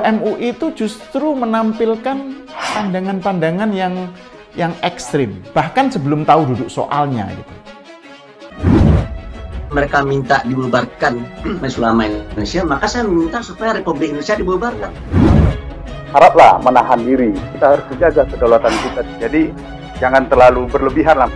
MUI itu justru menampilkan pandangan-pandangan yang ekstrim, bahkan sebelum tahu duduk soalnya gitu. Mereka minta dibubarkan Majelis Ulama Indonesia, maka saya minta supaya Republik Indonesia dibubarkan. Haraplah menahan diri, kita harus menjaga kedaulatan kita, jadi jangan terlalu berlebihan lah.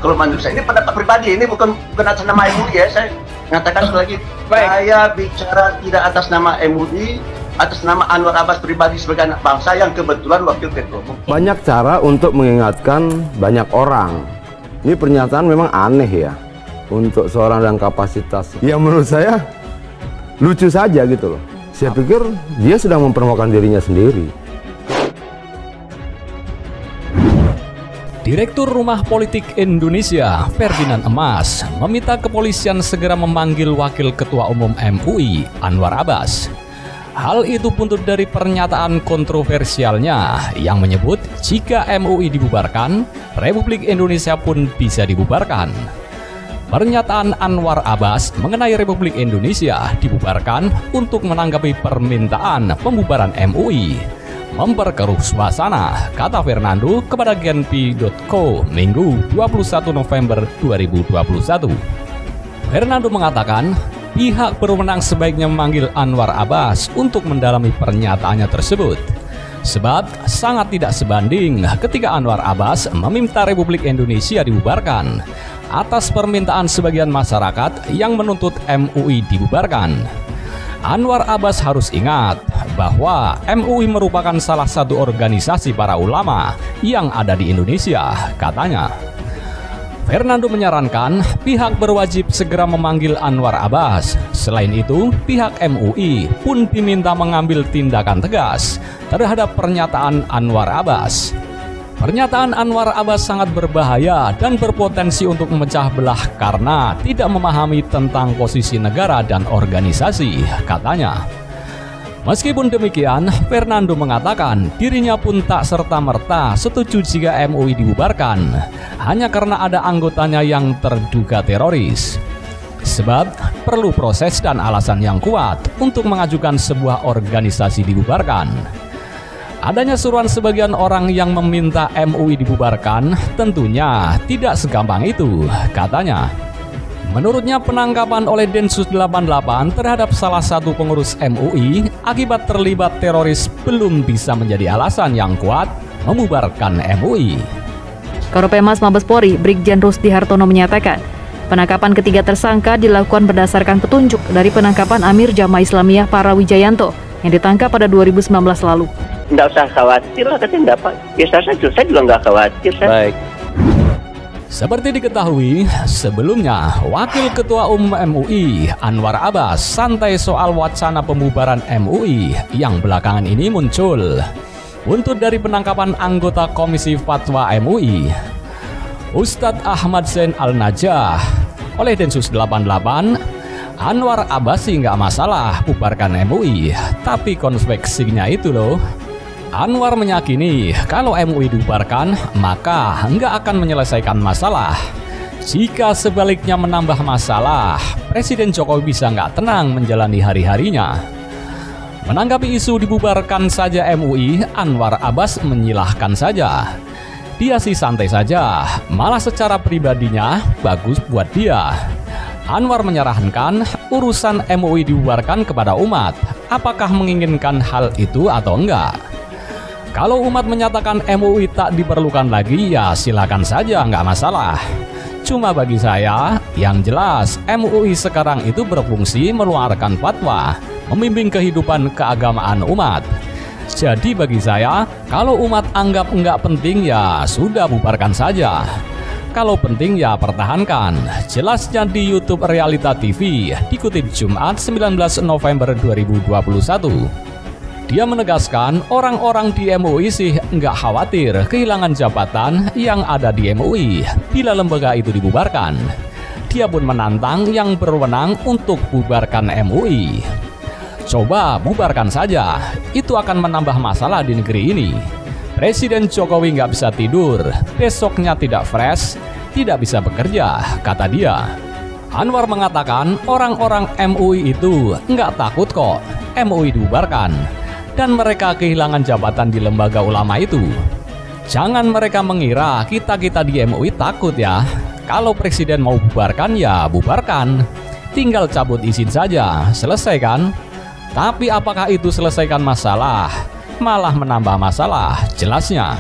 Kalau menurut saya, ini pendapat pribadi, ini bukan atas nama MUI ya, saya mengatakan sekali lagi, saya bicara tidak atas nama MUI, atas nama Anwar Abbas pribadi sebagai anak bangsa yang kebetulan wakil ketua umum. Banyak cara untuk mengingatkan banyak orang. Ini pernyataan memang aneh ya untuk seorang dengan kapasitas. Ya menurut saya lucu saja gitu loh. Saya pikir dia sedang mempermalukan dirinya sendiri. Direktur Rumah Politik Indonesia, Ferdinand Emas, meminta kepolisian segera memanggil Wakil Ketua Umum MUI, Anwar Abbas. Hal itu buntut dari pernyataan kontroversialnya yang menyebut jika MUI dibubarkan, Republik Indonesia pun bisa dibubarkan. Pernyataan Anwar Abbas mengenai Republik Indonesia dibubarkan untuk menanggapi permintaan pembubaran MUI. Memperkeruh suasana, kata Fernando kepada Genpi.co Minggu 21 November 2021. Fernando mengatakan, pihak berwenang sebaiknya memanggil Anwar Abbas untuk mendalami pernyataannya tersebut. Sebab sangat tidak sebanding ketika Anwar Abbas meminta Republik Indonesia dibubarkan atas permintaan sebagian masyarakat yang menuntut MUI dibubarkan. Anwar Abbas harus ingat bahwa MUI merupakan salah satu organisasi para ulama yang ada di Indonesia, katanya. Fernando menyarankan pihak berwajib segera memanggil Anwar Abbas. Selain itu, pihak MUI pun diminta mengambil tindakan tegas terhadap pernyataan Anwar Abbas. Pernyataan Anwar Abbas sangat berbahaya dan berpotensi untuk memecah belah karena tidak memahami tentang posisi negara dan organisasi, katanya. Meskipun demikian, Fernando mengatakan dirinya pun tak serta-merta setuju jika MUI dibubarkan, hanya karena ada anggotanya yang terduga teroris. Sebab perlu proses dan alasan yang kuat untuk mengajukan sebuah organisasi dibubarkan. Adanya seruan sebagian orang yang meminta MUI dibubarkan tentunya tidak segampang itu, katanya. Menurutnya penangkapan oleh Densus 88 terhadap salah satu pengurus MUI akibat terlibat teroris belum bisa menjadi alasan yang kuat membubarkan MUI. Karopenmas Mabes Polri, Brigjen Rusdi Hartono menyatakan, penangkapan ketiga tersangka dilakukan berdasarkan petunjuk dari penangkapan Amir Jamaah Islamiyah Parawijayanto yang ditangkap pada 2019 lalu. Nggak usah khawatir lah, katanya nggak, biasa saja, saya juga nggak khawatir. Baik. Seperti diketahui, sebelumnya Wakil Ketua Umum MUI Anwar Abbas santai soal wacana pembubaran MUI yang belakangan ini muncul. Buntut dari penangkapan anggota Komisi Fatwa MUI, Ustadz Ahmad Zain Al-Najah, oleh Densus 88, Anwar Abbas sih nggak masalah bubarkan MUI, tapi konspeksinya itu loh. Anwar meyakini kalau MUI dibubarkan, maka nggak akan menyelesaikan masalah. Jika sebaliknya menambah masalah, Presiden Jokowi bisa nggak tenang menjalani hari-harinya. Menanggapi isu dibubarkan saja MUI, Anwar Abbas menyilahkan saja. Dia sih santai saja, malah secara pribadinya bagus buat dia. Anwar menyarankan urusan MUI dibubarkan kepada umat. Apakah menginginkan hal itu atau enggak? Kalau umat menyatakan MUI tak diperlukan lagi, ya silakan saja, nggak masalah. Cuma bagi saya, yang jelas MUI sekarang itu berfungsi meluarkan fatwa, membimbing kehidupan keagamaan umat. Jadi bagi saya, kalau umat anggap nggak penting, ya sudah bubarkan saja. Kalau penting ya pertahankan. Jelasnya di YouTube Realita TV, dikutip Jumat 19 November 2021. Dia menegaskan orang-orang di MUI sih nggak khawatir kehilangan jabatan yang ada di MUI bila lembaga itu dibubarkan. Dia pun menantang yang berwenang untuk bubarkan MUI. Coba bubarkan saja, itu akan menambah masalah di negeri ini. Presiden Jokowi nggak bisa tidur, besoknya tidak fresh, tidak bisa bekerja, kata dia. Anwar mengatakan orang-orang MUI itu nggak takut kok. MUI dibubarkan dan mereka kehilangan jabatan di lembaga ulama itu. Jangan mereka mengira kita-kita di MUI takut ya. Kalau presiden mau bubarkan ya bubarkan. Tinggal cabut izin saja, selesai kan? Tapi apakah itu selesaikan masalah? Malah menambah masalah, jelasnya.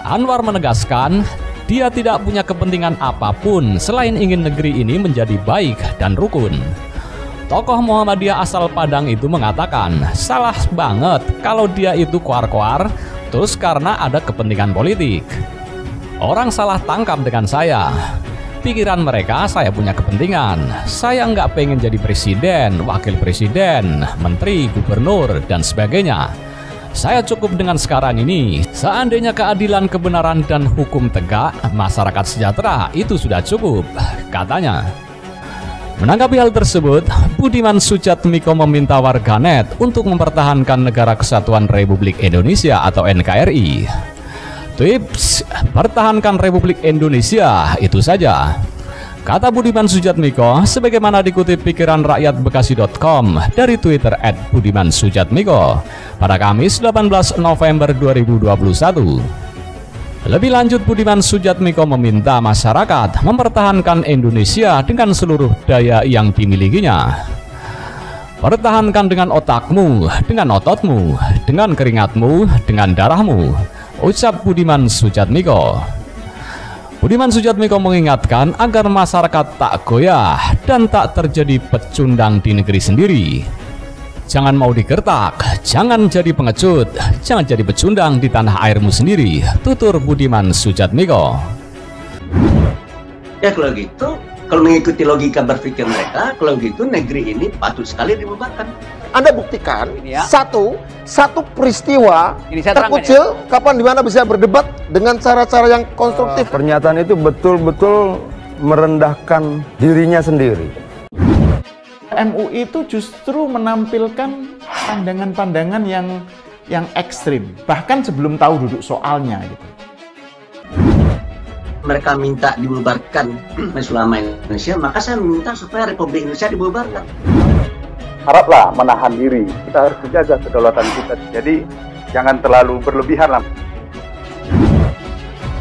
Anwar menegaskan, dia tidak punya kepentingan apapun selain ingin negeri ini menjadi baik dan rukun. Tokoh Muhammadiyah asal Padang itu mengatakan, salah banget kalau dia itu koar-koar, terus karena ada kepentingan politik. Orang salah tangkap dengan saya. Pikiran mereka saya punya kepentingan. Saya nggak pengen jadi presiden, wakil presiden, menteri, gubernur, dan sebagainya. Saya cukup dengan sekarang ini. Seandainya keadilan, kebenaran, dan hukum tegak, masyarakat sejahtera, itu sudah cukup, katanya. Menanggapi hal tersebut, Budiman Sujatmiko meminta warganet untuk mempertahankan Negara Kesatuan Republik Indonesia atau NKRI. Tips, pertahankan Republik Indonesia, itu saja. Kata Budiman Sujatmiko, sebagaimana dikutip pikiranrakyatbekasi.com dari Twitter @budimansujatmiko pada Kamis 18 November 2021. Lebih lanjut, Budiman Sujatmiko meminta masyarakat mempertahankan Indonesia dengan seluruh daya yang dimilikinya. Pertahankan dengan otakmu, dengan ototmu, dengan keringatmu, dengan darahmu, ucap Budiman Sujatmiko. Budiman Sujatmiko mengingatkan agar masyarakat tak goyah dan tak terjadi pecundang di negeri sendiri. Jangan mau digertak, jangan jadi pengecut, jangan jadi pecundang di tanah airmu sendiri, tutur Budiman Sujatmiko. Ya kalau gitu, kalau mengikuti logika berpikir mereka, kalau gitu negeri ini patut sekali dibubarkan. Anda buktikan satu peristiwa terkucil kapan dimana bisa berdebat dengan cara-cara yang konstruktif. Pernyataan itu betul-betul merendahkan dirinya sendiri. MUI itu justru menampilkan pandangan-pandangan yang ekstrim, bahkan sebelum tahu duduk soalnya gitu. Mereka minta dibubarkan Majelis Ulama Indonesia, maka saya minta supaya Republik Indonesia dibubarkan. Haraplah menahan diri. Kita harus menjaga kedaulatan kita. Jadi jangan terlalu berlebihan lah.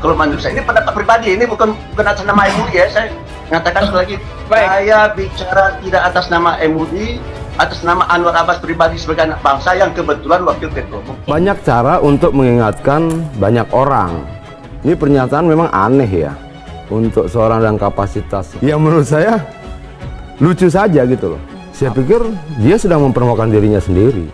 Kalau menurut saya, ini pendapat pribadi, ini bukan atas nama MUI ya. Saya mengatakan sekali lagi, saya bicara tidak atas nama MUI, atas nama Anwar Abbas pribadi sebagai anak bangsa yang kebetulan wakil ketua. Banyak cara untuk mengingatkan banyak orang. Ini pernyataan memang aneh ya untuk seorang dengan kapasitas. Ya menurut saya lucu saja gitu loh. Saya pikir dia sedang mempermalukan dirinya sendiri.